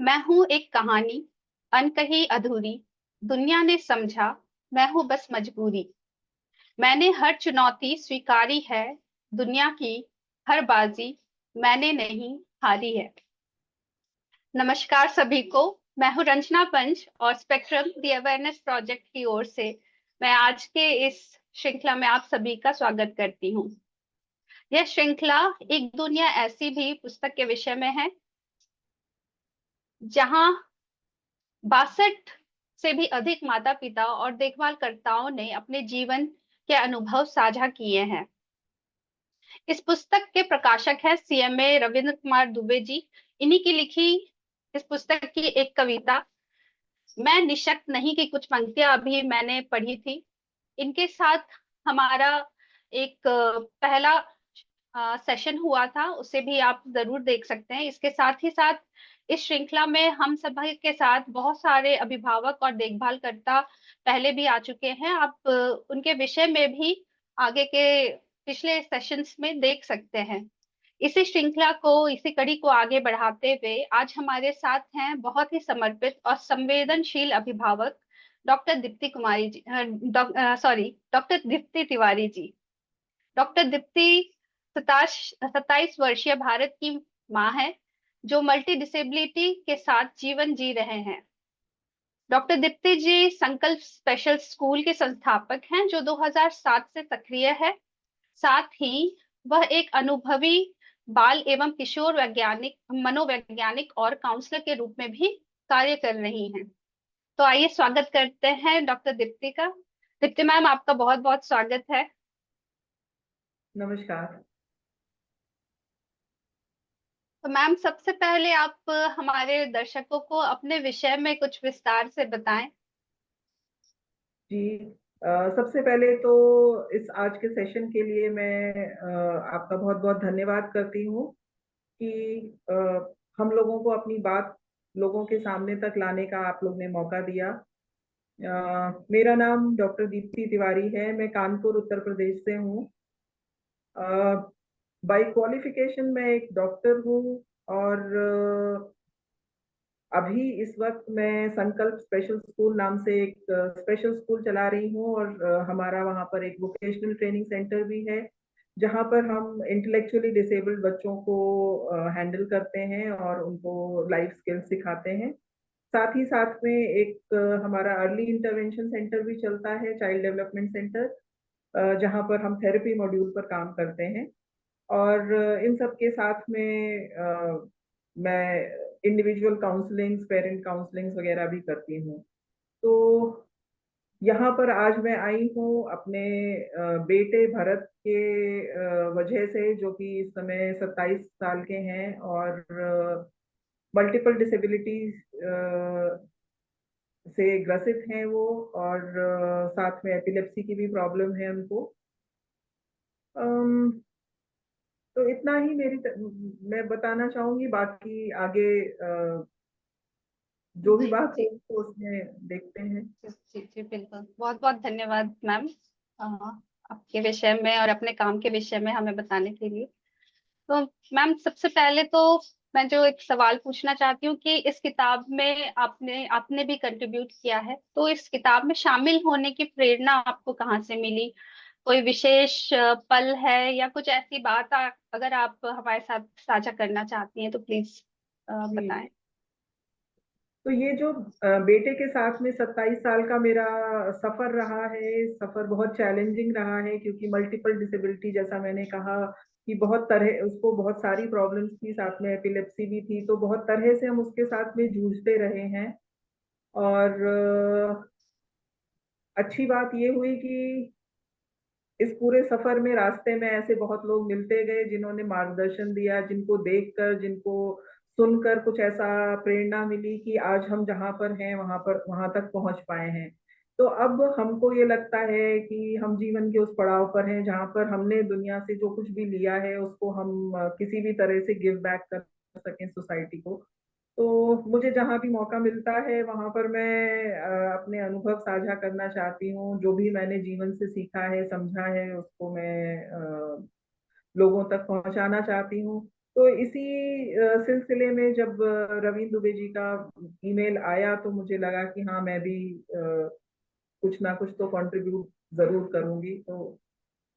मैं हूं एक कहानी, अनकही अधूरी। दुनिया ने समझा, मैं हूं बस मजबूरी। मैंने हर चुनौती स्वीकारी है, दुनिया की हर बाजी मैंने नहीं हारी है। नमस्कार सभी को। मैं हूं रंजना पंच और स्पेक्ट्रम द अवेयरनेस प्रोजेक्ट की ओर से मैं आज के इस श्रृंखला में आप सभी का स्वागत करती हूं। यह श्रृंखला एक दुनिया ऐसी भी पुस्तक के विषय में है, जहां 62 से भी अधिक माता पिता और देखभालकर्ताओं ने अपने जीवन के अनुभव साझा किए हैं। इस पुस्तक के प्रकाशक हैं सीएमए रविंद्र कुमार दुबे जी। इन्हीं की लिखी इस पुस्तक की एक कविता मैं निशक्त नहीं की कुछ पंक्तियां अभी मैंने पढ़ी थी। इनके साथ हमारा एक पहला सेशन हुआ था, उसे भी आप जरूर देख सकते हैं। इसके साथ ही साथ इस श्रृंखला में हम सभी के साथ बहुत सारे अभिभावक और देखभालकर्ता पहले भी आ चुके हैं। आप उनके विषय में भी आगे के पिछले सेशंस में देख सकते हैं। इसी श्रृंखला को, इसी कड़ी को आगे बढ़ाते हुए आज हमारे साथ हैं बहुत ही समर्पित और संवेदनशील अभिभावक doctor Deepti Kumari ji, doctor Deepti Tiwari ji. Doctor Deepti 27 वर्षीय भारत की माँ है, जो मल्टी डिसेबिलिटी के साथ जीवन जी रहे हैं। डॉक्टर दीप्ति जी संकल्प स्पेशल स्कूल के संस्थापक हैं, जो 2007 से सक्रिय है। साथ ही वह एक अनुभवी बाल एवं किशोर वैज्ञानिक, मनोवैज्ञानिक और काउंसलर के रूप में भी कार्य कर रही हैं। तो आइए स्वागत करते हैं डॉक्टर दीप्ति का। दीप्ति मैम, आपका बहुत बहुत स्वागत है। नमस्कार तो मैम, सबसे पहले आप हमारे दर्शकों को अपने विषय में कुछ विस्तार से बताएं। जी। सबसे पहले तो इस आज के सेशन के लिए मैं आपका बहुत बहुत धन्यवाद करती हूँ कि अ, हम लोगों को अपनी बात लोगों के सामने तक लाने का आप लोग ने मौका दिया। मेरा नाम डॉक्टर दीप्ति तिवारी है। मैं कानपुर उत्तर प्रदेश से हूँ। बाय क्वालिफिकेशन मैं एक डॉक्टर हूँ और अभी इस वक्त मैं संकल्प स्पेशल स्कूल नाम से एक स्पेशल स्कूल चला रही हूँ और हमारा वहाँ पर एक वोकेशनल ट्रेनिंग सेंटर भी है, जहाँ पर हम इंटेलेक्चुअली डिसेबल्ड बच्चों को हैंडल करते हैं और उनको लाइफ स्किल्स सिखाते हैं। साथ ही साथ में एक हमारा अर्ली इंटरवेंशन सेंटर भी चलता है, चाइल्ड डेवलपमेंट सेंटर, जहाँ पर हम थेरेपी मॉड्यूल पर काम करते हैं। और इन सब के साथ में मैं इंडिविजुअल काउंसलिंग, पेरेंट काउंसलिंग वगैरह भी करती हूँ। तो यहाँ पर आज मैं आई हूँ अपने बेटे भरत के वजह से, जो कि इस समय 27 साल के हैं और मल्टीपल डिसेबिलिटीज से ग्रसित हैं वो। और साथ में एपिलेप्सी की भी प्रॉब्लम है उनको। तो इतना ही मैं बताना चाहूंगी। बाकी आगे जो भी जी बात जी हो तो उसमें देखते हैं। जी जी, बिल्कुल। बहुत बहुत धन्यवाद मैम, आपके विषय में और अपने काम के विषय में हमें बताने के लिए। तो मैम, सबसे पहले तो मैं जो एक सवाल पूछना चाहती हूँ कि इस किताब में आपने आपने भी कंट्रीब्यूट किया है, तो इस किताब में शामिल होने की प्रेरणा आपको कहाँ से मिली? कोई विशेष पल है या कुछ ऐसी बात अगर आप हमारे साथ साझा करना चाहती हैं तो प्लीज जी। बताएं। तो ये जो बेटे के साथ में 27 साल का मेरा सफर रहा है, सफर बहुत चैलेंजिंग रहा है, क्योंकि मल्टीपल डिसेबिलिटी, जैसा मैंने कहा कि बहुत तरह उसको बहुत सारी प्रॉब्लम्स थी, साथ में एपिलेप्सी भी थी, तो बहुत तरह से हम उसके साथ में जूझते रहे हैं। और अच्छी बात ये हुई कि इस पूरे सफर में रास्ते में ऐसे बहुत लोग मिलते गए जिन्होंने मार्गदर्शन दिया, जिनको देखकर, जिनको सुनकर कुछ ऐसा प्रेरणा मिली कि आज हम जहाँ पर हैं वहां तक पहुंच पाए हैं। तो अब हमको ये लगता है कि हम जीवन के उस पड़ाव पर हैं जहाँ पर हमने दुनिया से जो कुछ भी लिया है उसको हम किसी भी तरह से गिव बैक कर सकें सोसाइटी को। तो मुझे जहाँ भी मौका मिलता है वहां पर मैं अपने अनुभव साझा करना चाहती हूँ। जो भी मैंने जीवन से सीखा है, समझा है, उसको मैं लोगों तक पहुंचाना चाहती हूँ। तो इसी सिलसिले में जब रवींद्र दुबे जी का ईमेल आया तो मुझे लगा कि हाँ मैं भी कुछ ना कुछ तो कंट्रीब्यूट जरूर करूंगी। तो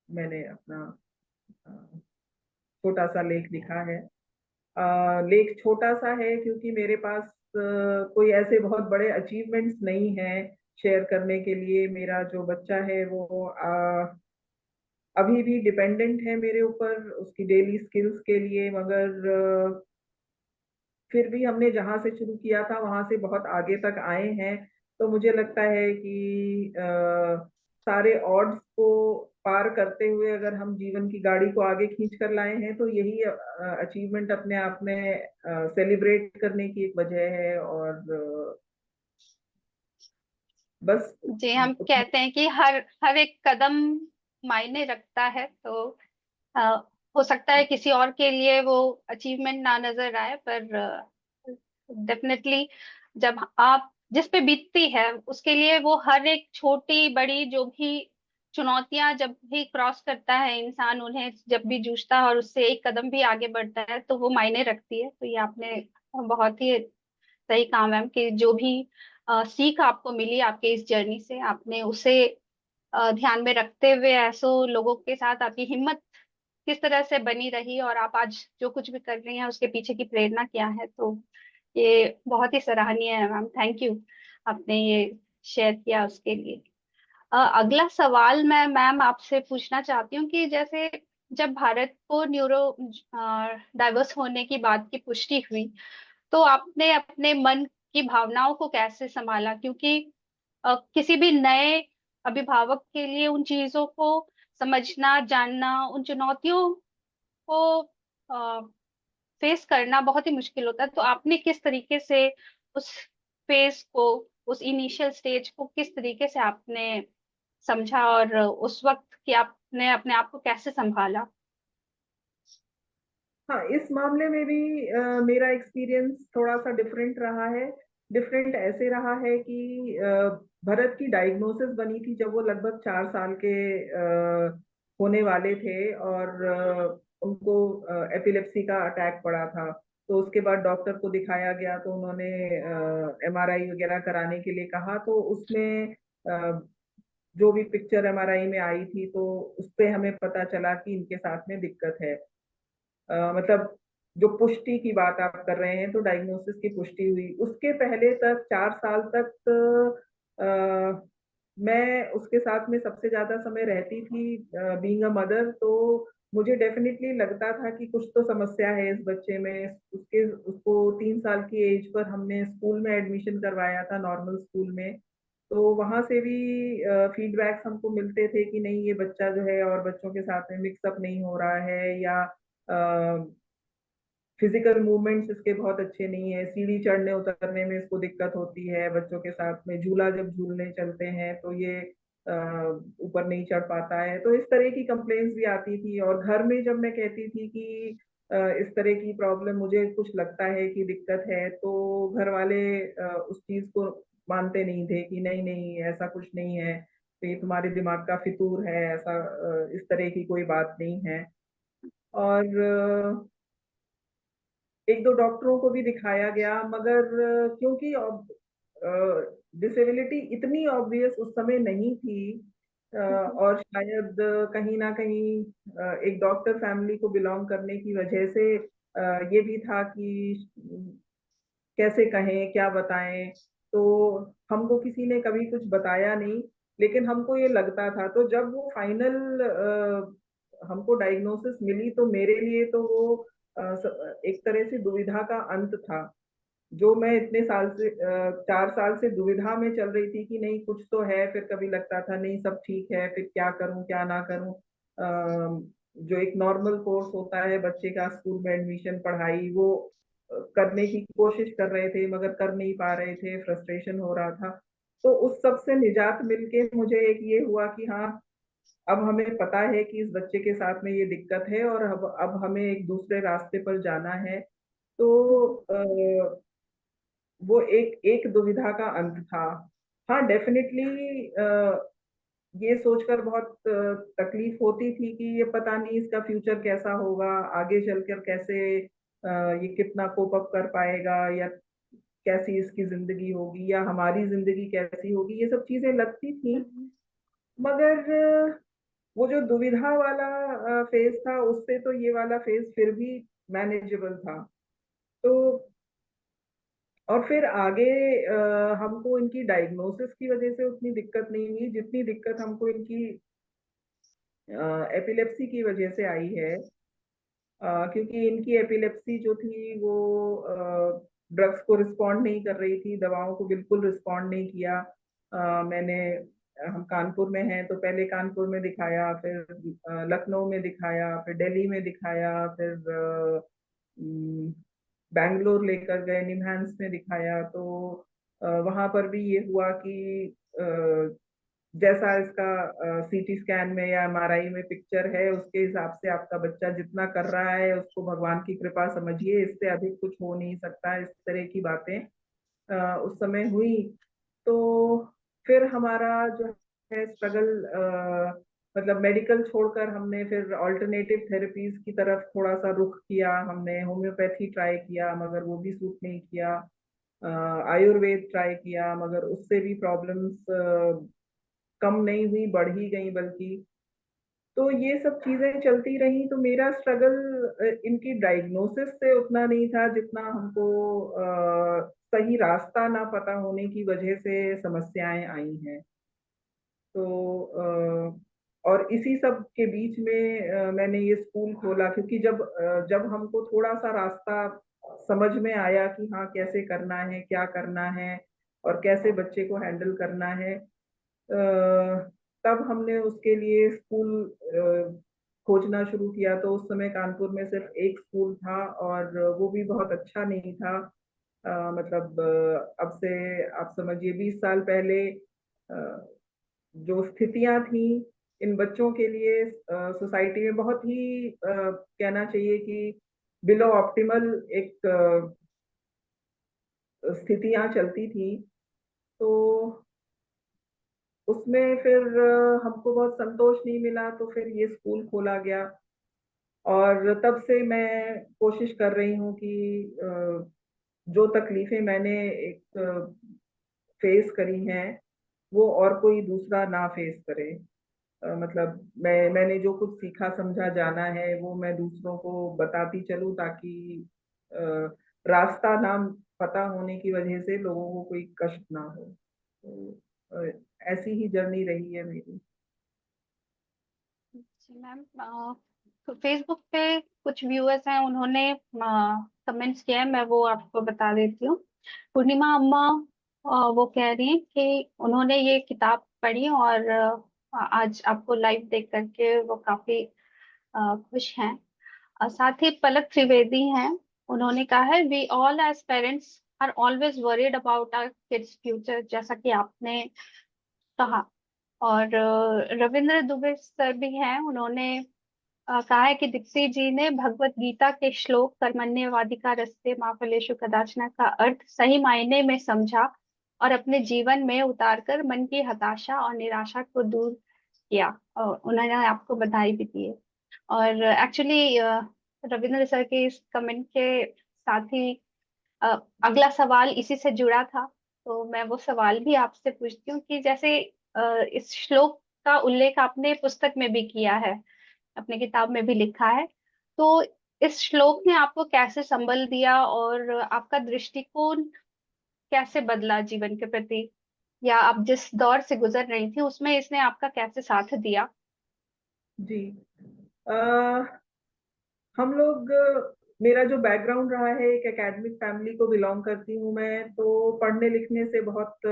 मैंने अपना छोटा सा लेख लिखा है। लेख छोटा सा है क्योंकि मेरे पास कोई ऐसे बहुत बड़े अचीवमेंट्स नहीं है शेयर करने के लिए। मेरा जो बच्चा है वो अभी भी डिपेंडेंट है मेरे ऊपर उसकी डेली स्किल्स के लिए, मगर फिर भी हमने जहां से शुरू किया था वहां से बहुत आगे तक आए हैं। तो मुझे लगता है कि सारे ऑड्स को पार करते हुए अगर हम जीवन की गाड़ी को आगे खींच कर लाए हैं तो यही अचीवमेंट अपने आप में सेलिब्रेट करने की एक वजह है। और बस जी, हम कहते हैं कि हर हर एक कदम मायने रखता है। तो अ, हो सकता है किसी और के लिए वो अचीवमेंट ना नजर आए, पर डेफिनेटली जब आप जिस पे बीतती है उसके लिए वो हर एक छोटी बड़ी जो भी चुनौतियां जब भी क्रॉस करता है इंसान, उन्हें जब भी जूझता है और उससे एक कदम भी आगे बढ़ता है तो वो मायने रखती है। तो ये आपने बहुत ही सही कहा मैम, कि जो भी सीख आपको मिली आपके इस जर्नी से, आपने उसे ध्यान में रखते हुए ऐसो लोगों के साथ आपकी हिम्मत किस तरह से बनी रही और आप आज जो कुछ भी कर रही हैं उसके पीछे की प्रेरणा क्या है। तो ये बहुत ही सराहनीय है मैम, थैंक यू, आपने ये शेयर किया उसके लिए। अगला सवाल मैं मैम आपसे पूछना चाहती हूँ कि जैसे जब भारत को न्यूरो डाइवर्स होने की बात की पुष्टि हुई, तो आपने अपने मन की भावनाओं को कैसे संभाला? क्योंकि किसी भी नए अभिभावक के लिए उन चीजों को समझना, जानना, उन चुनौतियों को फेस करना बहुत ही मुश्किल होता है। तो आपने किस तरीके से उस फेज को, उस इनिशियल स्टेज को किस तरीके से आपने समझा, और उस वक्त कि आपने अपने आप को कैसे संभाला? हाँ, इस मामले में भी मेरा एक्सपीरियंस थोड़ा सा डिफरेंट रहा है। डिफरेंट ऐसे रहा है कि भरत की डायग्नोसिस बनी थी जब वो लगभग 4 साल के होने वाले थे, और उनको एपिलेप्सी का अटैक पड़ा था। तो उसके बाद डॉक्टर को दिखाया गया तो उन्होंने एमआरआई वगैरह कराने के लिए कहा। तो उसमें जो भी पिक्चर एमआरआई में आई थी तो उसपे हमें पता चला कि इनके साथ में दिक्कत है। मतलब जो पुष्टि की बात आप कर रहे हैं तो डायग्नोसिस की पुष्टि हुई। उसके पहले तक 4 साल तक मैं उसके साथ में सबसे ज्यादा समय रहती थी बीइंग अ मदर। तो मुझे डेफिनेटली लगता था कि कुछ तो समस्या है इस बच्चे में। उसको 3 साल की एज पर हमने स्कूल में एडमिशन करवाया था, नॉर्मल स्कूल में। तो वहां से भी फीडबैक्स हमको मिलते थे कि नहीं ये बच्चा जो है और बच्चों के साथ में मिक्सअप नहीं हो रहा है, या फिजिकल मूवमेंट्स इसके बहुत अच्छे नहीं है, सीढ़ी चढ़ने उतरने में इसको दिक्कत होती है, बच्चों के साथ में झूला जब झूलने चलते हैं तो ये ऊपर नहीं चढ़ पाता है। तो इस तरह की कंप्लेन्ट्स भी आती थी। और घर में जब मैं कहती थी कि इस तरह की प्रॉब्लम मुझे कुछ लगता है कि दिक्कत है, तो घर वाले उस चीज को मानते नहीं थे कि नहीं नहीं ऐसा कुछ नहीं है, तो ये तुम्हारे दिमाग का फितूर है, ऐसा इस तरह की कोई बात नहीं है। और एक दो डॉक्टरों को भी दिखाया गया, मगर क्योंकि डिसेबिलिटी इतनी ऑब्वियस उस समय नहीं थी, हम्म। और शायद कहीं ना कहीं एक डॉक्टर फैमिली को बिलोंग करने की वजह से ये भी था कि कैसे कहें क्या बताएं। तो हमको किसी ने कभी कुछ बताया नहीं, लेकिन हमको ये लगता था। तो जब वो फाइनल हमको डायग्नोसिस मिली तो मेरे लिए तो वो एक तरह से दुविधा का अंत था। जो मैं इतने साल से 4 साल से दुविधा में चल रही थी कि नहीं कुछ तो है, फिर कभी लगता था नहीं सब ठीक है, फिर क्या करूं क्या ना करूं। जो एक नॉर्मल कोर्स होता है बच्चे का, स्कूल में एडमिशन पढ़ाई, वो करने की कोशिश कर रहे थे मगर कर नहीं पा रहे थे, फ्रस्ट्रेशन हो रहा था। तो उस सब से निजात मिलके मुझे एक ये हुआ कि हाँ अब हमें पता है कि इस बच्चे के साथ में ये दिक्कत है और अब हमें एक दूसरे रास्ते पर जाना है। तो वो एक एक दुविधा का अंत था। हाँ डेफिनेटली ये सोचकर बहुत तकलीफ होती थी कि ये पता नहीं इसका फ्यूचर कैसा होगा, आगे चलकर कैसे ये कितना कोप अप कर पाएगा, या कैसी इसकी जिंदगी होगी, या हमारी जिंदगी कैसी होगी, ये सब चीजें लगती थी। हम्म, मगर वो जो दुविधा वाला फेज था, उससे तो ये वाला फेज फिर भी मैनेजेबल था। तो और फिर आगे हमको इनकी डायग्नोसिस की वजह से उतनी दिक्कत नहीं हुई जितनी दिक्कत हमको इनकी एपिलेप्सी की वजह से आई है। क्योंकि इनकी एपिलेप्सी जो थी वो ड्रग्स को रिस्पॉन्ड नहीं कर रही थी, दवाओं को बिल्कुल रिस्पॉन्ड नहीं किया। मैंने हम कानपुर में हैं तो पहले कानपुर में दिखाया, फिर लखनऊ में दिखाया, फिर दिल्ली में दिखाया, फिर बैंगलोर लेकर गए, निम्हांस में दिखाया। तो वहां पर भी ये हुआ कि जैसा इसका सीटी स्कैन में या एमआरआई में पिक्चर है, उसके हिसाब से आपका बच्चा जितना कर रहा है उसको भगवान की कृपा समझिए, इससे अधिक कुछ हो नहीं सकता, इस तरह की बातें उस समय हुई। तो फिर हमारा जो है स्ट्रगल, मतलब मेडिकल छोड़कर हमने फिर ऑल्टरनेटिव थेरेपीज की तरफ थोड़ा सा रुख किया। हमने होम्योपैथी ट्राई किया मगर वो भी सूट नहीं किया। आयुर्वेद ट्राई किया मगर उससे भी प्रॉब्लम्स कम नहीं हुई, बढ़ ही गई बल्कि। तो ये सब चीजें चलती रही। तो मेरा स्ट्रगल इनकी डायग्नोसिस से उतना नहीं था जितना हमको सही रास्ता ना पता होने की वजह से समस्याएं आई हैं। तो और इसी सब के बीच में मैंने ये स्कूल खोला, क्योंकि जब हमको थोड़ा सा रास्ता समझ में आया कि हाँ कैसे करना है, क्या करना है, और कैसे बच्चे को हैंडल करना है, तब हमने उसके लिए स्कूल खोजना शुरू किया। तो उस समय कानपुर में सिर्फ एक स्कूल था और वो भी बहुत अच्छा नहीं था। मतलब अब से आप समझिए 20 साल पहले जो स्थितियां थी इन बच्चों के लिए सोसाइटी में बहुत ही कहना चाहिए कि बिलो ऑप्टिमल एक स्थितियां चलती थी। तो उसमें फिर हमको बहुत संतोष नहीं मिला, तो फिर ये स्कूल खोला गया। और तब से मैं कोशिश कर रही हूँ कि जो तकलीफें मैंने एक फेस करी हैं वो और कोई दूसरा ना फेस करे। मतलब मैंने जो कुछ सीखा समझा जाना है वो मैं दूसरों को बताती चलूं, ताकि अ, रास्ता ना पता होने की वजह से लोगों को कोई कष्ट ना हो। तो अ, ऐसी ही जर्नी रही है मेरी। जी मैम, तो फेसबुक पे कुछ व्यूअर्स हैं, उन्होंने कमेंट्स किया है, मैं वो आपको बता देती हूँ। पूर्णिमा अम्मा वो कह रही हैं कि उन्होंने ये किताब पढ़ी और आज आपको लाइव देख करके वो काफी खुश हैं। साथ ही पलक त्रिवेदी हैं, उन्होंने कहा है we all as parents are always worried about our kids future, जैसा कि आपने कहा। और रविंद्र दुबे सर भी हैं, उन्होंने कहा है कि दीप्ति जी ने भगवत गीता के श्लोक कर्मण्येवाधिकार रस्ते माँ फलेषु कदाचन का अर्थ सही मायने में समझा और अपने जीवन में उतारकर मन की हताशा और निराशा को दूर किया। और उन्होंने आपको बधाई भी दी है। और एक्चुअली रविंद्र सर के इस कमेंट के साथ ही अ, अगला सवाल इसी से जुड़ा था। तो मैं वो सवाल भी आपसे पूछती हूँ कि जैसे इस श्लोक का उल्लेख आपने पुस्तक में भी किया है, अपने किताब में भी लिखा है, तो इस श्लोक ने आपको कैसे संबल दिया और आपका दृष्टिकोण कैसे बदला जीवन के प्रति, या आप जिस दौर से गुजर रही थी उसमें इसने आपका कैसे साथ दिया? जी। आ, हम लोग मेरा जो बैकग्राउंड रहा है, एक एकेडमिक फैमिली को बिलोंग करती हूँ मैं, तो पढ़ने लिखने से बहुत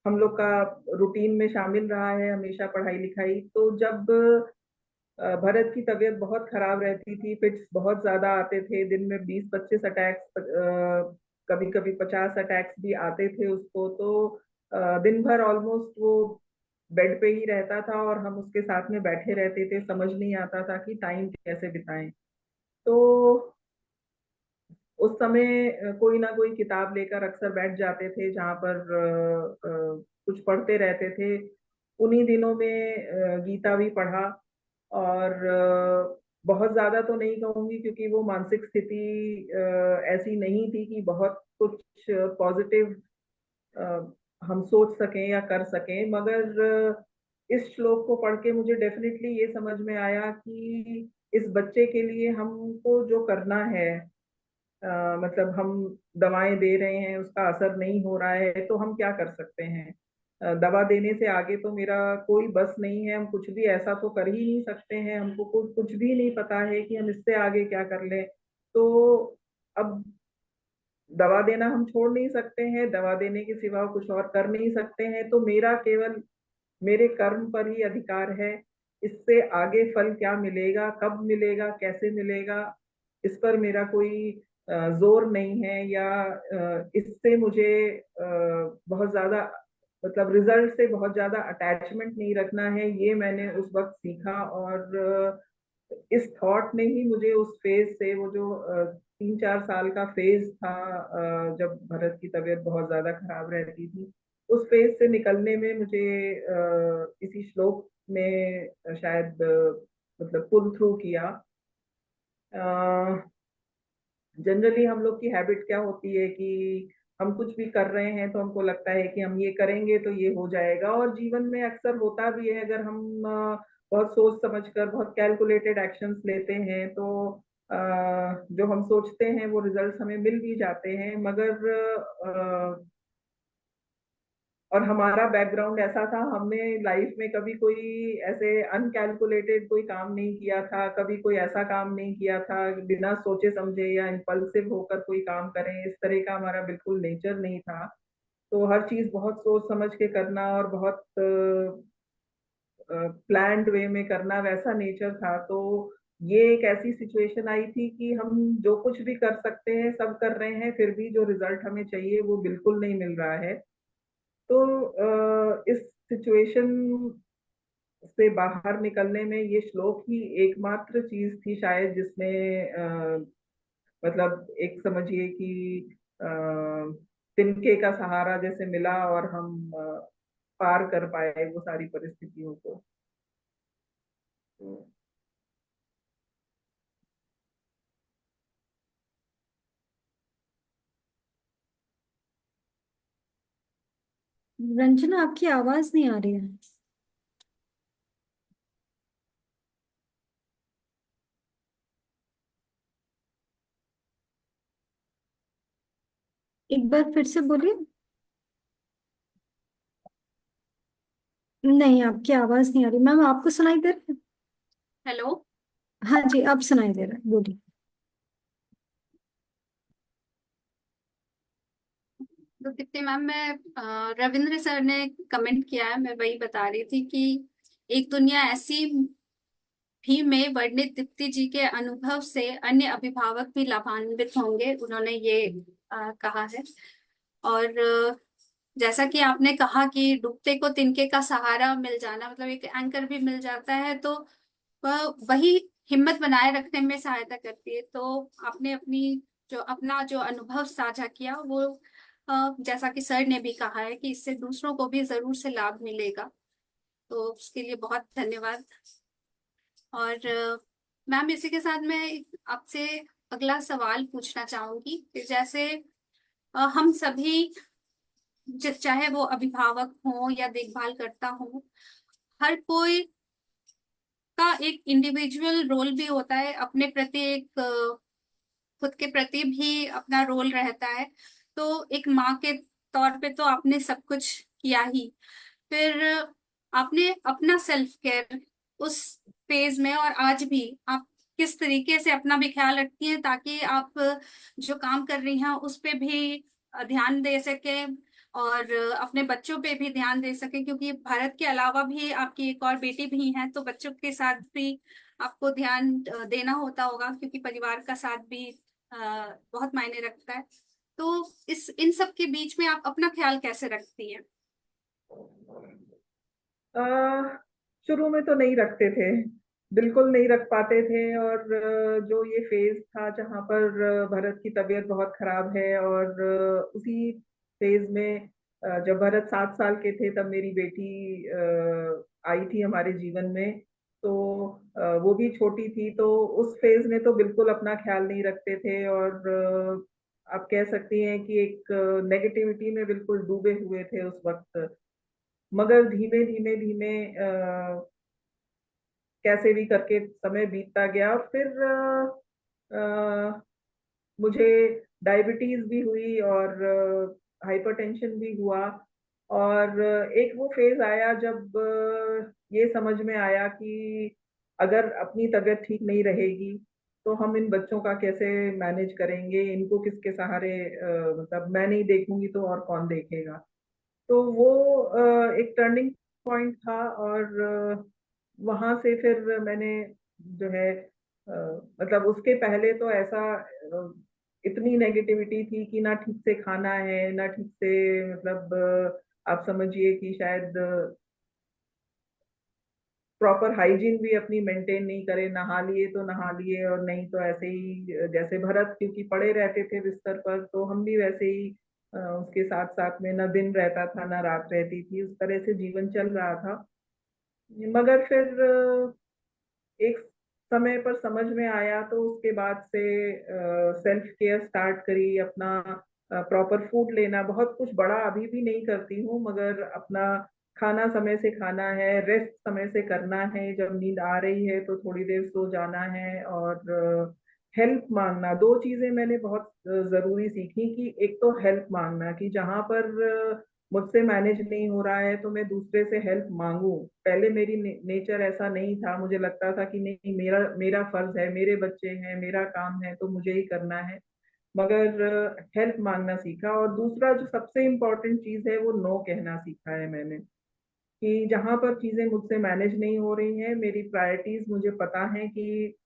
हम लोग का रूटीन में शामिल रहा है हमेशा पढ़ाई लिखाई। तो जब भरत की तबीयत बहुत खराब रहती थी, फिट्स बहुत ज्यादा आते थे, दिन में 20-25 अटैक्स, कभी कभी 50 अटैक्स भी आते थे उसको। तो दिन भर ऑलमोस्ट वो बेड पे ही रहता था और हम उसके साथ में बैठे रहते थे, समझ नहीं आता था कि टाइम कैसे बिताएं। तो उस समय कोई ना कोई किताब लेकर अक्सर बैठ जाते थे, जहाँ पर कुछ पढ़ते रहते थे। उन्हीं दिनों में गीता भी पढ़ा। और बहुत ज्यादा तो नहीं कहूंगी, क्योंकि वो मानसिक स्थिति ऐसी नहीं थी कि बहुत कुछ पॉजिटिव हम सोच सकें या कर सकें। मगर इस श्लोक को पढ़ के मुझे डेफिनेटली ये समझ में आया कि इस बच्चे के लिए हमको जो करना है, मतलब हम दवाएं दे रहे हैं, उसका असर नहीं हो रहा है, तो हम क्या कर सकते हैं। दवा देने से आगे तो मेरा कोई बस नहीं है, हम कुछ भी ऐसा तो कर ही नहीं सकते हैं, हमको कुछ भी नहीं पता है कि हम इससे आगे क्या कर लें। तो अब दवा देना हम छोड़ नहीं सकते हैं, दवा देने के सिवा कुछ और कर नहीं सकते हैं, तो मेरा केवल मेरे कर्म पर ही अधिकार है। इससे आगे फल क्या मिलेगा, कब मिलेगा, कैसे मिलेगा, इस पर मेरा कोई जोर नहीं है, या इससे मुझे बहुत ज्यादा, मतलब रिजल्ट से बहुत ज्यादा अटैचमेंट नहीं रखना है। ये मैंने उस वक्त सीखा। और इस थॉट ने ही मुझे उस फेज से, वो जो 3-4 साल का फेज था, जब भरत की तबीयत बहुत ज्यादा खराब रहती थी, उस फेज से निकलने में मुझे इसी श्लोक ने शायद मतलब पुल थ्रू किया। जनरली हम लोग की हैबिट क्या होती है कि हम कुछ भी कर रहे हैं तो हमको लगता है कि हम ये करेंगे तो ये हो जाएगा, और जीवन में अक्सर होता भी है। अगर हम बहुत सोच समझकर बहुत कैलकुलेटेड एक्शंस लेते हैं तो अ, जो हम सोचते हैं वो रिजल्ट्स हमें मिल भी जाते हैं। मगर और हमारा बैकग्राउंड ऐसा था, हमने लाइफ में कभी कोई ऐसे अनकैलकुलेटेड कोई काम नहीं किया था, कभी कोई ऐसा काम नहीं किया था बिना सोचे समझे या इम्पल्सिव होकर कोई काम करें, इस तरह का हमारा बिल्कुल नेचर नहीं था। तो हर चीज बहुत सोच समझ के करना और बहुत प्लान्ड वे में करना, वैसा नेचर था। तो ये एक ऐसी सिचुएशन आई थी कि हम जो कुछ भी कर सकते हैं सब कर रहे हैं, फिर भी जो रिजल्ट हमें चाहिए वो बिल्कुल नहीं मिल रहा है। तो इस सिचुएशन से बाहर निकलने में ये श्लोक ही एकमात्र चीज थी शायद, जिसमें मतलब एक समझिए कि अ, तिनके का सहारा जैसे मिला और हम पार कर पाए वो सारी परिस्थितियों को। तो रंजना, आपकी आवाज नहीं आ रही है। एक बार फिर से बोलिए। नहीं, आपकी आवाज नहीं आ रही। मैम, आपको सुनाई दे रहा है? हेलो। हाँ जी, अब सुनाई दे रहा है, बोलिए। तो दीप्ति मैम, मैं रविंद्र सर ने कमेंट किया है, मैं वही बता रही थी कि एक दुनिया ऐसी भी में वर्णित दीप्ति जी के अनुभव से अन्य अभिभावक भी लाभान्वित होंगे, उन्होंने ये कहा है। और जैसा कि आपने कहा कि डूबते को तिनके का सहारा मिल जाना, मतलब एक एंकर भी मिल जाता है, तो वह वही हिम्मत बनाए रखने में सहायता करती है। तो आपने अपना जो अनुभव साझा किया वो जैसा कि सर ने भी कहा है कि इससे दूसरों को भी जरूर से लाभ मिलेगा, तो उसके लिए बहुत धन्यवाद। और मैम, इसी के साथ मैं आपसे अगला सवाल पूछना चाहूंगी कि जैसे हम सभी, चाहे वो अभिभावक हो या देखभाल करता हो, हर कोई का एक इंडिविजुअल रोल भी होता है, अपने प्रति एक खुद के प्रति भी अपना रोल रहता है। तो एक माँ के तौर पे तो आपने सब कुछ किया ही, फिर आपने अपना सेल्फ केयर उस फेज में और आज भी आप किस तरीके से अपना भी ख्याल रखती हैं, ताकि आप जो काम कर रही हैं उस पे भी ध्यान दे सके और अपने बच्चों पे भी ध्यान दे सके, क्योंकि भारत के अलावा भी आपकी एक और बेटी भी है, तो बच्चों के साथ भी आपको ध्यान देना होता होगा, क्योंकि परिवार का साथ भी अ, बहुत मायने रखता है। तो इस इन सब के बीच में आप अपना ख्याल कैसे रखती हैं? अ, शुरू में तो नहीं रखते थे, बिल्कुल नहीं रख पाते थे। और जो ये फेज था जहाँ पर भरत की तबीयत बहुत खराब है, और उसी फेज में जब भरत 7 साल के थे तब मेरी बेटी आई थी हमारे जीवन में। तो वो भी छोटी थी, तो उस फेज में तो बिल्कुल अपना ख्याल नहीं रखते थे, और आप कह सकती हैं कि एक नेगेटिविटी में बिल्कुल डूबे हुए थे उस वक्त। मगर धीमे धीमे धीमे कैसे भी करके समय बीतता गया। फिर अ, मुझे डायबिटीज भी हुई और हाइपरटेंशन भी हुआ। और एक वो फेज आया जब ये समझ में आया कि अगर अपनी तबीयत ठीक नहीं रहेगी तो हम इन बच्चों का कैसे मैनेज करेंगे, इनको किसके सहारे, मतलब मैं नहीं देखूंगी तो और कौन देखेगा। तो वो एक टर्निंग पॉइंट था। और वहां से फिर मैंने जो है मतलब उसके पहले तो ऐसा इतनी नेगेटिविटी थी कि ना ठीक से खाना है, ना ठीक से, मतलब आप समझिए कि शायद प्रॉपर हाइजीन भी अपनी मेंटेन नहीं करे, नहा लिए तो नहा लिए और नहीं तो ऐसे ही, जैसे भरत क्योंकि पड़े रहते थे बिस्तर पर, तो हम भी वैसे ही उसके साथ साथ में ना दिन रहता था ना रात रहती थी, उस तरह से जीवन चल रहा था। मगर फिर एक समय पर समझ में आया, तो उसके बाद से सेल्फ केयर स्टार्ट करी, अपना प्रॉपर फूड लेना, बहुत कुछ बड़ा अभी भी नहीं करती हूँ, मगर अपना खाना समय से खाना है, रेस्ट समय से करना है, जब नींद आ रही है तो थोड़ी देर सो जाना है। और हेल्प मांगना, दो चीजें मैंने बहुत जरूरी सीखी कि एक तो हेल्प मांगना, कि जहां पर मुझसे मैनेज नहीं हो रहा है तो मैं दूसरे से हेल्प मांगू। पहले मेरी नेचर ऐसा नहीं था, मुझे लगता था कि नहीं, मेरा मेरा फर्ज है, मेरे बच्चे हैं, मेरा काम है तो मुझे ही करना है। मगर हेल्प मांगना सीखा। और दूसरा जो सबसे इम्पोर्टेंट चीज है वो नो कहना सीखा है मैंने, कि जहां पर चीजें मुझसे मैनेज नहीं हो रही हैं, मेरी प्रायोरिटीज मुझे पता है कि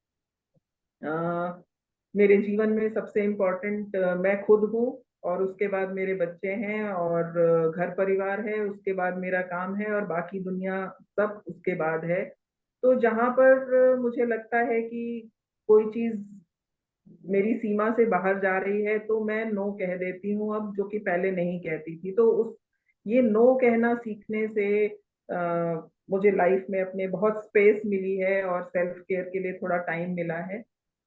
मेरे जीवन में सबसे इम्पोर्टेंट मैं खुद हूँ, और उसके बाद मेरे बच्चे हैं, और घर परिवार है, उसके बाद मेरा काम है, और बाकी दुनिया सब उसके बाद है। तो जहां पर मुझे लगता है कि कोई चीज मेरी सीमा से बाहर जा रही है तो मैं नो कह देती हूँ अब, जो कि पहले नहीं कहती थी। तो उस ये नो कहना सीखने से मुझे लाइफ में अपने बहुत स्पेस मिली है और सेल्फ केयर के लिए थोड़ा टाइम मिला है।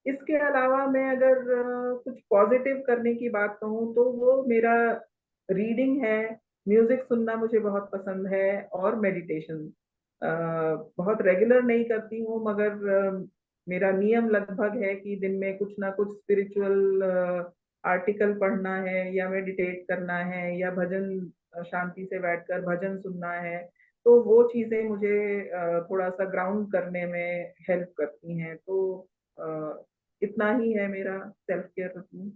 इसके अलावा मैं अगर कुछ पॉजिटिव करने की बात कहूँ तो वो मेरा रीडिंग है, म्यूजिक सुनना मुझे बहुत पसंद है, और मेडिटेशन। बहुत रेगुलर नहीं करती हूँ, मगर मेरा नियम लगभग है कि दिन में कुछ ना कुछ स्पिरिचुअल आर्टिकल पढ़ना है, या मेडिटेट करना है, या भजन शांति से बैठकर भजन सुनना है। तो वो चीजें मुझे थोड़ा सा ग्राउंड करने में हेल्प करती हैं। तो इतना ही है मेरा सेल्फ केयर रूटीन।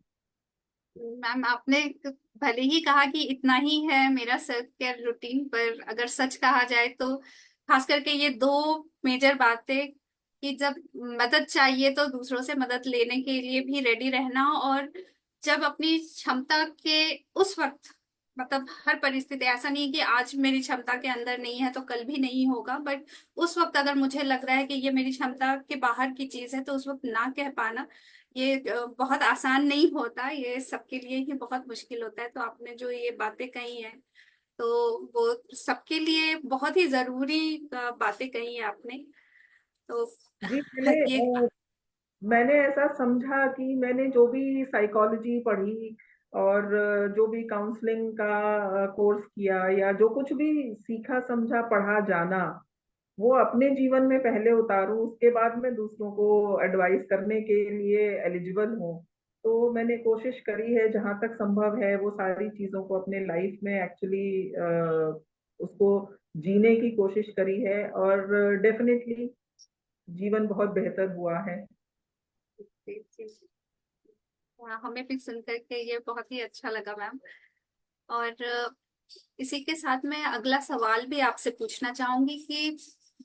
मैम आपने भले ही कहा कि इतना ही है मेरा सेल्फ केयर रूटीन, पर अगर सच कहा जाए तो खास करके ये दो मेजर बातें, कि जब मदद चाहिए तो दूसरों से मदद लेने के लिए भी रेडी रहना, और जब अपनी क्षमता के उस वक्त, मतलब हर परिस्थिति, ऐसा नहीं कि आज मेरी क्षमता के अंदर नहीं है तो कल भी नहीं होगा, बट उस वक्त अगर मुझे लग रहा है कि ये मेरी क्षमता के बाहर की चीज है तो उस वक्त ना कह पाना, ये बहुत आसान नहीं होता, ये सबके लिए ही बहुत मुश्किल होता है। तो आपने जो ये बातें कही हैं तो वो सबके लिए बहुत ही जरूरी बातें कही हैं आपने। तो जी, मैंने ये मैंने ऐसा समझा कि मैंने जो भी साइकोलॉजी पढ़ी और जो भी काउंसलिंग का कोर्स किया, या जो कुछ भी सीखा समझा पढ़ा जाना, वो अपने जीवन में पहले उतारूं, उसके बाद मैं दूसरों को एडवाइस करने के लिए एलिजिबल हूँ। तो मैंने कोशिश करी है जहां तक संभव है वो सारी चीजों को अपने लाइफ में एक्चुअली उसको जीने की कोशिश करी है, और डेफिनेटली जीवन बहुत बेहतर हुआ है। हाँ, हमें भी सुन करके ये बहुत ही अच्छा लगा मैम। और इसी के साथ मैं अगला सवाल भी आपसे पूछना चाहूंगी कि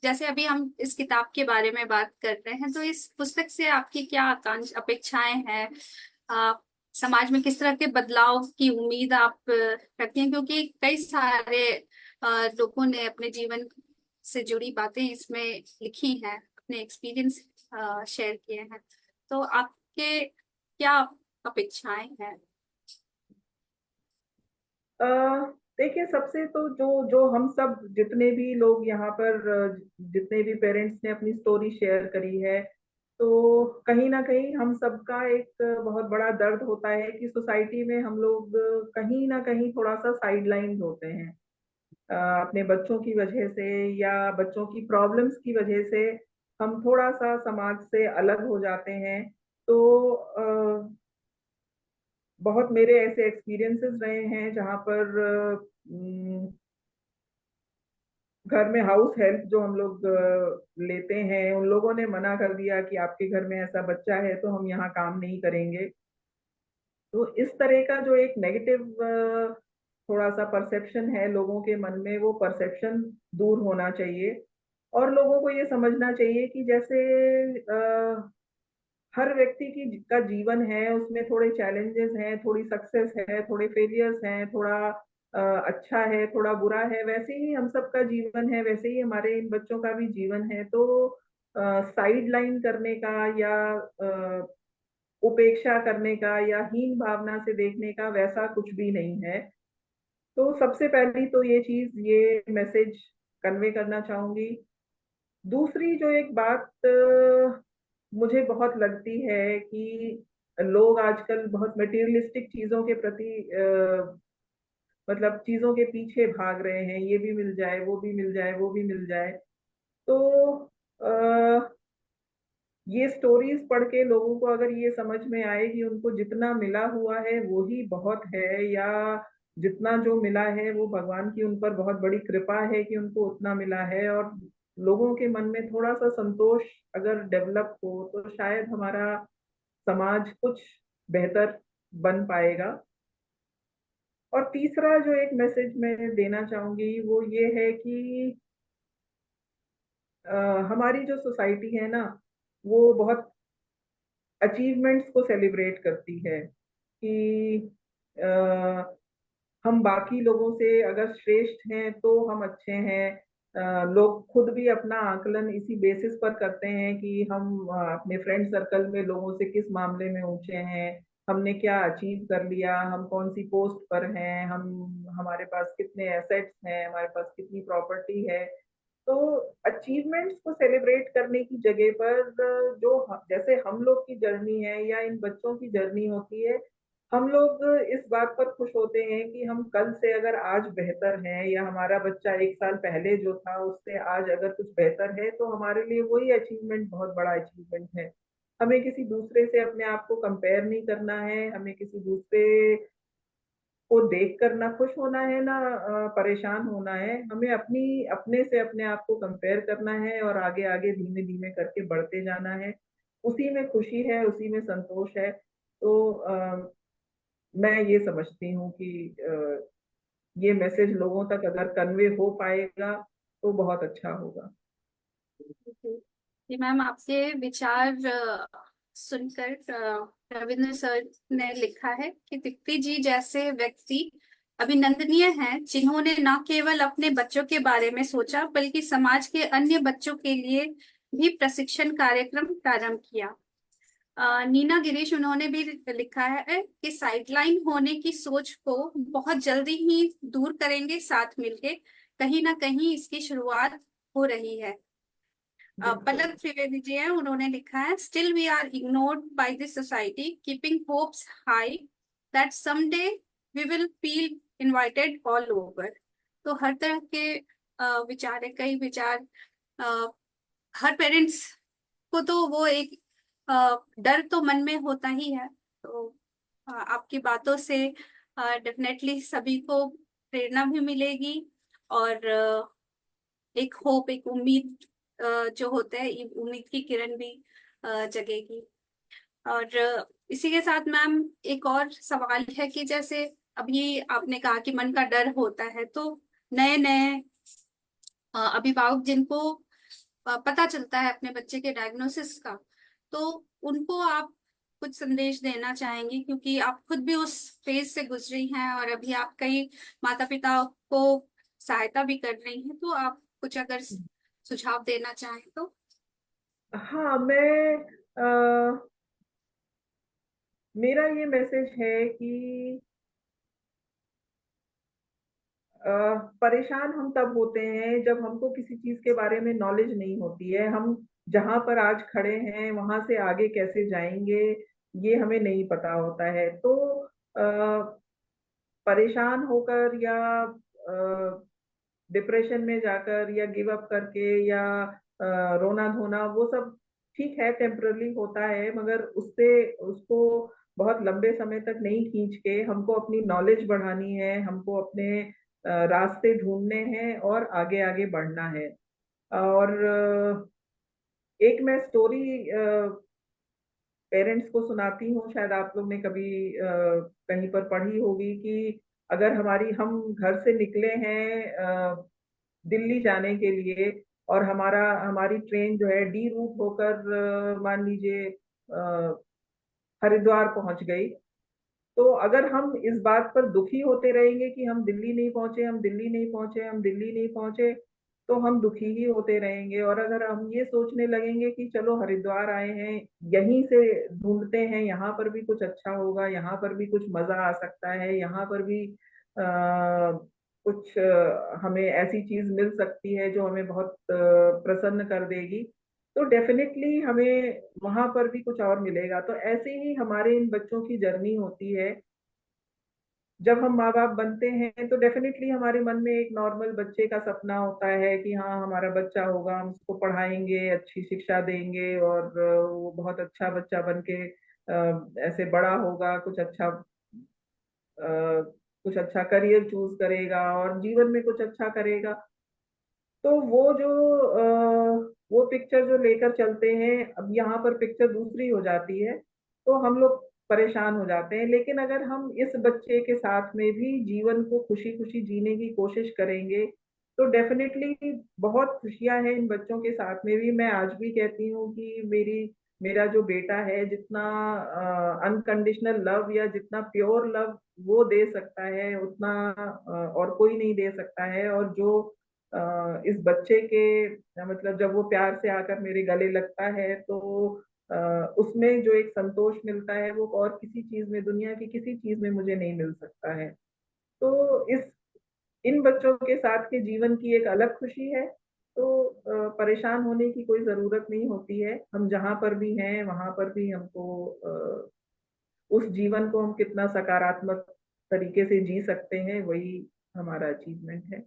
जैसे अभी हम इस किताब के बारे में बात कर रहे हैं, तो इस पुस्तक से आपकी क्या आकांक्षा अपेक्षाएं हैं? अ, समाज में किस तरह के बदलाव की उम्मीद आप रखती हैं? क्योंकि कई सारे लोगों ने अपने जीवन से जुड़ी बातें इसमें लिखी हैं, अपने एक्सपीरियंस शेयर किए हैं। तो आपके क्या अपेक्षाएं हैं? देखिए, सबसे तो जो जो हम सब जितने भी लोग यहाँ पर जितने भी पेरेंट्स ने अपनी स्टोरी शेयर करी है, तो कहीं ना कहीं हम सबका एक बहुत बड़ा दर्द होता है कि सोसाइटी में हम लोग कहीं ना कहीं थोड़ा सा साइडलाइन होते हैं, अपने बच्चों की वजह से या बच्चों की प्रॉब्लम्स की वजह से हम थोड़ा सा समाज से अलग हो जाते हैं। तो बहुत मेरे ऐसे एक्सपीरियंसेस रहे हैं जहाँ पर घर में हाउस हेल्प जो हम लोग लेते हैं, उन लोगों ने मना कर दिया कि आपके घर में ऐसा बच्चा है तो हम यहाँ काम नहीं करेंगे। तो इस तरह का जो एक नेगेटिव थोड़ा सा परसेप्शन है लोगों के मन में, वो परसेप्शन दूर होना चाहिए। और लोगों को ये समझना चाहिए कि जैसे हर व्यक्ति की का जीवन है, उसमें थोड़े चैलेंजेस हैं, थोड़ी सक्सेस है, थोड़े फेलियर्स हैं, थोड़ा अच्छा है, थोड़ा बुरा है, वैसे ही हम सबका जीवन है, वैसे ही हमारे इन बच्चों का भी जीवन है। तो साइड लाइन करने का या उपेक्षा करने का या हीन भावना से देखने का वैसा कुछ भी नहीं है। तो सबसे पहली तो ये चीज, ये मैसेज कन्वे करना चाहूंगी। दूसरी जो एक बात मुझे बहुत लगती है कि लोग आजकल बहुत मटेरियलिस्टिक चीजों के प्रति मतलब चीजों के पीछे भाग रहे हैं, ये भी मिल जाए, वो भी मिल जाए, वो भी मिल जाए। तो ये स्टोरीज पढ़ के लोगों को अगर ये समझ में आए कि उनको जितना मिला हुआ है वो ही बहुत है, या जितना जो मिला है वो भगवान की उन पर बहुत बड़ी कृपा है कि उनको उतना मिला है, और लोगों के मन में थोड़ा सा संतोष अगर डेवलप हो तो शायद हमारा समाज कुछ बेहतर बन पाएगा। और तीसरा जो एक मैसेज मैं देना चाहूंगी वो ये है कि अ, हमारी जो सोसाइटी है ना, वो बहुत अचीवमेंट्स को सेलिब्रेट करती है कि हम बाकी लोगों से अगर श्रेष्ठ हैं तो हम अच्छे हैं। लोग खुद भी अपना आकलन इसी बेसिस पर करते हैं कि हम अपने फ्रेंड सर्कल में लोगों से किस मामले में ऊंचे हैं, हमने क्या अचीव कर लिया, हम कौन सी पोस्ट पर हैं, हम हमारे पास कितने एसेट्स हैं, हमारे पास कितनी प्रॉपर्टी है। तो अचीवमेंट्स को सेलिब्रेट करने की जगह पर जो जैसे हम लोग की जर्नी है या इन बच्चों की जर्नी होती है, हम लोग इस बात पर खुश होते हैं कि हम कल से अगर आज बेहतर हैं, या हमारा बच्चा एक साल पहले जो था उससे आज अगर कुछ बेहतर है, तो हमारे लिए वही अचीवमेंट बहुत बड़ा अचीवमेंट है। हमें किसी दूसरे से अपने आप को कंपेयर नहीं करना है, हमें किसी दूसरे को देख कर ना खुश होना है ना परेशान होना है। हमें अपनी अपने से अपने आप को कंपेयर करना है और आगे आगे धीमे धीमे करके बढ़ते जाना है। उसी में खुशी है, उसी में संतोष है। तो मैं ये समझती हूँ कि ये मैसेज लोगों तक अगर कन्वे हो पाएगा तो बहुत अच्छा होगा। जी मैम, आपके विचार सुनकर रविंद्र सर ने लिखा है कि दीप्ति जी जैसे व्यक्ति अभिनंदनीय हैं, जिन्होंने न केवल अपने बच्चों के बारे में सोचा बल्कि समाज के अन्य बच्चों के लिए भी प्रशिक्षण कार्यक्रम प्रारंभ किया। नीना गिरीश उन्होंने भी लिखा है कि साइडलाइन होने की सोच को बहुत जल्दी ही दूर करेंगे साथ मिलके, कहीं ना कहीं इसकी शुरुआत हो रही है। बिल्कुल। पलक त्रिवेदी जी हैं, उन्होंने लिखा है still we are ignored by this society keeping hopes high that someday we will feel invited all over. तो हर तरह के विचार है, कई विचार। अ, हर पेरेंट्स को तो वो एक डर तो मन में होता ही है। तो आपकी बातों से डेफिनेटली सभी को प्रेरणा भी मिलेगी, और एक होप, एक उम्मीद जो होता है, ये उम्मीद की किरण भी जगेगी। और इसी के साथ मैम एक और सवाल है कि जैसे अभी आपने कहा कि मन का डर होता है, तो नए नए अभिभावक जिनको पता चलता है अपने बच्चे के डायग्नोसिस का, तो उनको आप कुछ संदेश देना चाहेंगे, क्योंकि आप खुद भी उस फेज से गुजरी हैं और अभी आप कई माता पिता को सहायता भी कर रही हैं, तो आप कुछ अगर सुझाव देना चाहें तो। हाँ, मैं मेरा ये मैसेज है कि परेशान हम तब होते हैं जब हमको किसी चीज के बारे में नॉलेज नहीं होती है। हम जहां पर आज खड़े हैं वहां से आगे कैसे जाएंगे ये हमें नहीं पता होता है। तो परेशान होकर या डिप्रेशन में जाकर या गिव अप करके या रोना धोना वो सब ठीक है, टेम्पररी होता है, मगर उससे उसको बहुत लंबे समय तक नहीं खींच के हमको अपनी नॉलेज बढ़ानी है, हमको अपने रास्ते ढूंढने हैं और आगे आगे बढ़ना है। और एक मैं स्टोरी पेरेंट्स को सुनाती हूँ, शायद आप लोग ने कभी कहीं पर पढ़ी होगी कि अगर हम घर से निकले हैं दिल्ली जाने के लिए और हमारी ट्रेन जो है डी रूट होकर मान लीजिए हरिद्वार पहुंच गई। तो अगर हम इस बात पर दुखी होते रहेंगे कि हम दिल्ली नहीं पहुंचे, हम दिल्ली नहीं पहुंचे, हम दिल्ली नहीं पहुंचे, तो हम दुखी ही होते रहेंगे। और अगर हम ये सोचने लगेंगे कि चलो हरिद्वार आए हैं, यहीं से ढूंढते हैं, यहाँ पर भी कुछ अच्छा होगा, यहाँ पर भी कुछ मजा आ सकता है, यहाँ पर भी कुछ हमें ऐसी चीज मिल सकती है जो हमें बहुत प्रसन्न कर देगी, तो डेफिनेटली हमें वहां पर भी कुछ और मिलेगा। तो ऐसे ही हमारे इन बच्चों की जर्नी होती है। जब हम माँ बाप बनते हैं तो डेफिनेटली हमारे मन में एक नॉर्मल बच्चे का सपना होता है कि हाँ हमारा बच्चा होगा, हम उसको पढ़ाएंगे, अच्छी शिक्षा देंगे और वो बहुत अच्छा बच्चा बन के ऐसे बड़ा होगा, कुछ अच्छा करियर चूज करेगा और जीवन में कुछ अच्छा करेगा। तो वो पिक्चर जो लेकर चलते हैं, अब यहाँ पर पिक्चर दूसरी हो जाती है, तो हम लोग परेशान हो जाते हैं। लेकिन अगर हम इस बच्चे के साथ में भी जीवन को खुशी खुशी जीने की कोशिश करेंगे तो डेफिनेटली बहुत खुशियां हैं इन बच्चों के साथ में भी। मैं आज भी कहती हूँ कि मेरा जो बेटा है, जितना अनकंडीशनल लव या जितना प्योर लव वो दे सकता है उतना और कोई नहीं दे सकता है। और जो इस बच्चे के मतलब जब वो प्यार से आकर मेरे गले लगता है तो उसमें जो एक संतोष मिलता है वो और किसी चीज में, दुनिया की किसी चीज में मुझे नहीं मिल सकता है। तो इन बच्चों के साथ के जीवन की एक अलग खुशी है। तो परेशान होने की कोई जरूरत नहीं होती है। हम जहां पर भी हैं वहां पर भी हमको उस जीवन को हम कितना सकारात्मक तरीके से जी सकते हैं, वही हमारा अचीवमेंट है।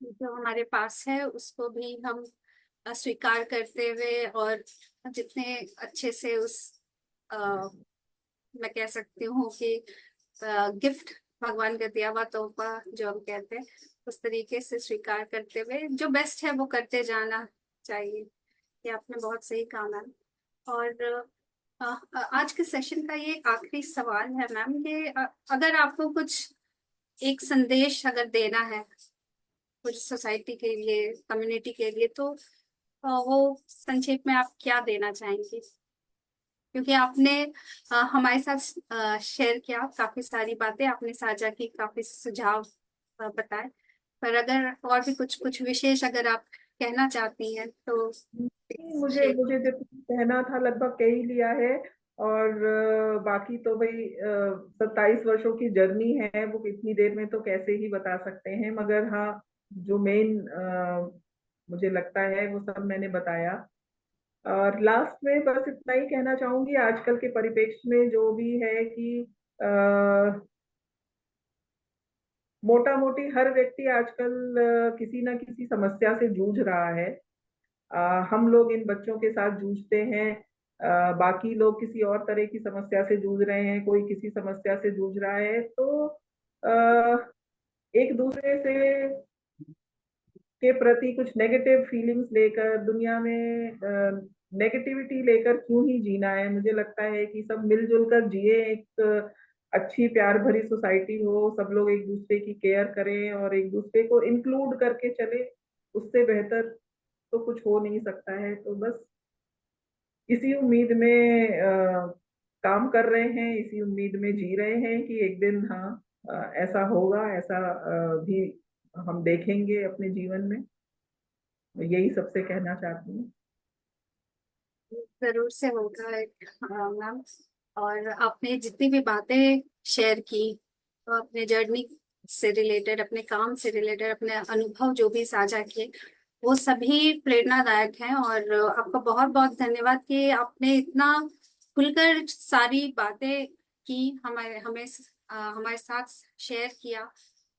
जो हमारे पास है उसको भी हम स्वीकार करते हुए और जितने अच्छे से अ, मैं कह सकती हूँ कि गिफ्ट, भगवान का दिया हुआ तोहफा जो हम कहते हैं, उस तरीके से स्वीकार करते हुए जो बेस्ट है वो करते जाना चाहिए। ये आपने बहुत सही कहा मैम। और आज के सेशन का ये आखिरी सवाल है मैम, ये अगर आपको कुछ एक संदेश अगर देना है कुछ सोसाइटी के लिए, कम्युनिटी के लिए, तो वो संक्षेप में आप क्या देना चाहेंगे? क्योंकि आपने हमारे साथ शेयर किया, काफी सारी बातें आपने साझा की, काफी सुझाव बताए, पर अगर और भी कुछ कुछ विशेष अगर आप कहना चाहती हैं तो मुझे शेयर। मुझे जितना कहना था लगभग कह ही लिया है। और बाकी तो भाई 27 वर्षों की जर्नी है, वो कितनी देर में तो कैसे ही बता सकते हैं, मगर हाँ जो मेन मुझे लगता है वो सब मैंने बताया। और लास्ट में बस इतना ही कहना चाहूंगी, आजकल के परिप्रेक्ष्य में जो भी है कि मोटा मोटी हर व्यक्ति आजकल किसी ना किसी समस्या से जूझ रहा है। हम लोग इन बच्चों के साथ जूझते हैं, बाकी लोग किसी और तरह की समस्या से जूझ रहे हैं, कोई किसी समस्या से जूझ रहा है। तो एक दूसरे से के प्रति कुछ नेगेटिव फीलिंग्स लेकर दुनिया में नेगेटिविटी लेकर क्यों ही जीना है। मुझे लगता है कि सब मिलजुल कर जिए, एक अच्छी प्यार भरी सोसाइटी हो, सब लोग एक दूसरे की केयर करें और एक दूसरे को इंक्लूड करके चले, उससे बेहतर तो कुछ हो नहीं सकता है। तो बस इसी उम्मीद में काम कर रहे हैं, इसी उम्मीद में जी रहे हैं कि एक दिन हाँ ऐसा होगा, ऐसा भी हम देखेंगे अपने जीवन में। यही सबसे कहना चाहती हूँ। जरूर से होगा मैम। और आपने जितनी भी बातें शेयर की, तो अपने जर्नी से रिलेटेड, अपने काम से रिलेटेड अपने अनुभव जो भी साझा किए वो सभी प्रेरणादायक हैं। और आपका बहुत बहुत धन्यवाद कि आपने इतना खुलकर सारी बातें की, हमारे साथ शेयर किया।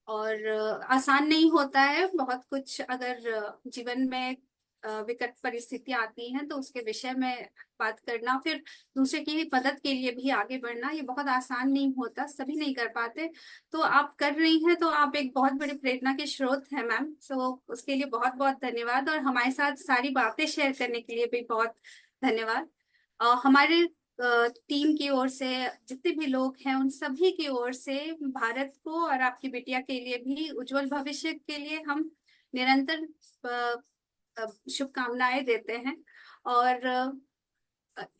और आसान नहीं होता है बहुत कुछ, अगर जीवन में विकट परिस्थितियां आती हैं तो उसके विषय में बात करना, फिर दूसरे की मदद के लिए भी आगे बढ़ना, ये बहुत आसान नहीं होता, सभी नहीं कर पाते। तो आप कर रही हैं तो आप एक बहुत बड़ी प्रेरणा के स्रोत हैं मैम। सो उसके लिए बहुत बहुत धन्यवाद, और हमारे साथ सारी बातें शेयर करने के लिए भी बहुत धन्यवाद। हमारे टीम की ओर से जितने भी लोग हैं उन सभी की ओर से भारत को और आपकी बिटिया के लिए भी उज्जवल भविष्य के लिए हम निरंतर शुभकामनाएं देते हैं। और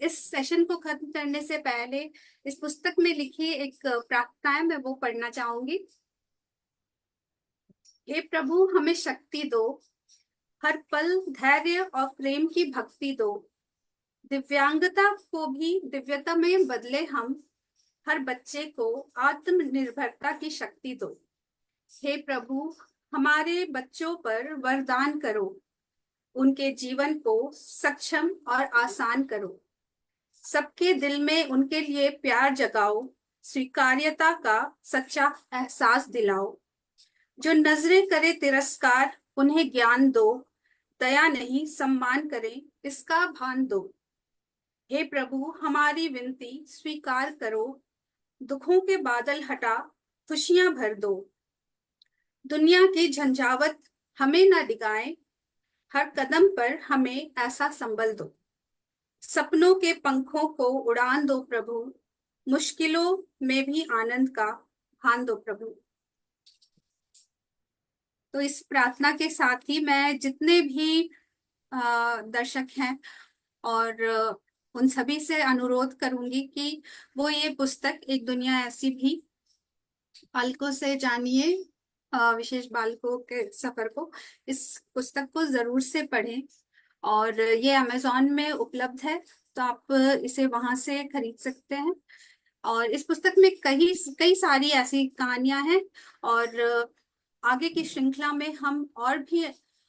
इस सेशन को खत्म करने से पहले इस पुस्तक में लिखी एक प्रार्थना है, मैं वो पढ़ना चाहूंगी। हे प्रभु, हमें शक्ति दो, हर पल धैर्य और प्रेम की भक्ति दो, दिव्यांगता को भी दिव्यता में बदले हम, हर बच्चे को आत्मनिर्भरता की शक्ति दो। हे प्रभु, हमारे बच्चों पर वरदान करो, उनके जीवन को सक्षम और आसान करो, सबके दिल में उनके लिए प्यार जगाओ, स्वीकार्यता का सच्चा एहसास दिलाओ। जो नजरें करे तिरस्कार, उन्हें ज्ञान दो, दया नहीं सम्मान करें इसका भान दो। हे प्रभु, हमारी विनती स्वीकार करो, दुखों के बादल हटा खुशियां भर दो। दुनिया की झंझावत हमें न डिगाए, हर कदम पर हमें ऐसा संबल दो। सपनों के पंखों को उड़ान दो प्रभु, मुश्किलों में भी आनंद का भान दो प्रभु। तो इस प्रार्थना के साथ ही मैं जितने भी दर्शक हैं और उन सभी से अनुरोध करूंगी कि वो ये पुस्तक एक दुनिया ऐसी भी, बालकों से जानिए विशेष बालकों के सफर को, इस पुस्तक को जरूर से पढ़ें। और ये अमेज़न में उपलब्ध है, तो आप इसे वहां से खरीद सकते हैं। और इस पुस्तक में कई सारी ऐसी कहानियां हैं, और आगे की श्रृंखला में हम और भी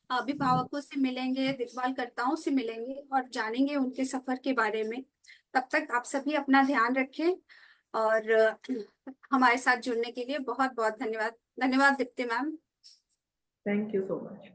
अभिभावकों से मिलेंगे, देखभालकर्ताओं से मिलेंगे और जानेंगे उनके सफर के बारे में। तब तक आप सभी अपना ध्यान रखें, और हमारे साथ जुड़ने के लिए बहुत बहुत धन्यवाद। धन्यवाद Deepti ma'am. Thank you so much.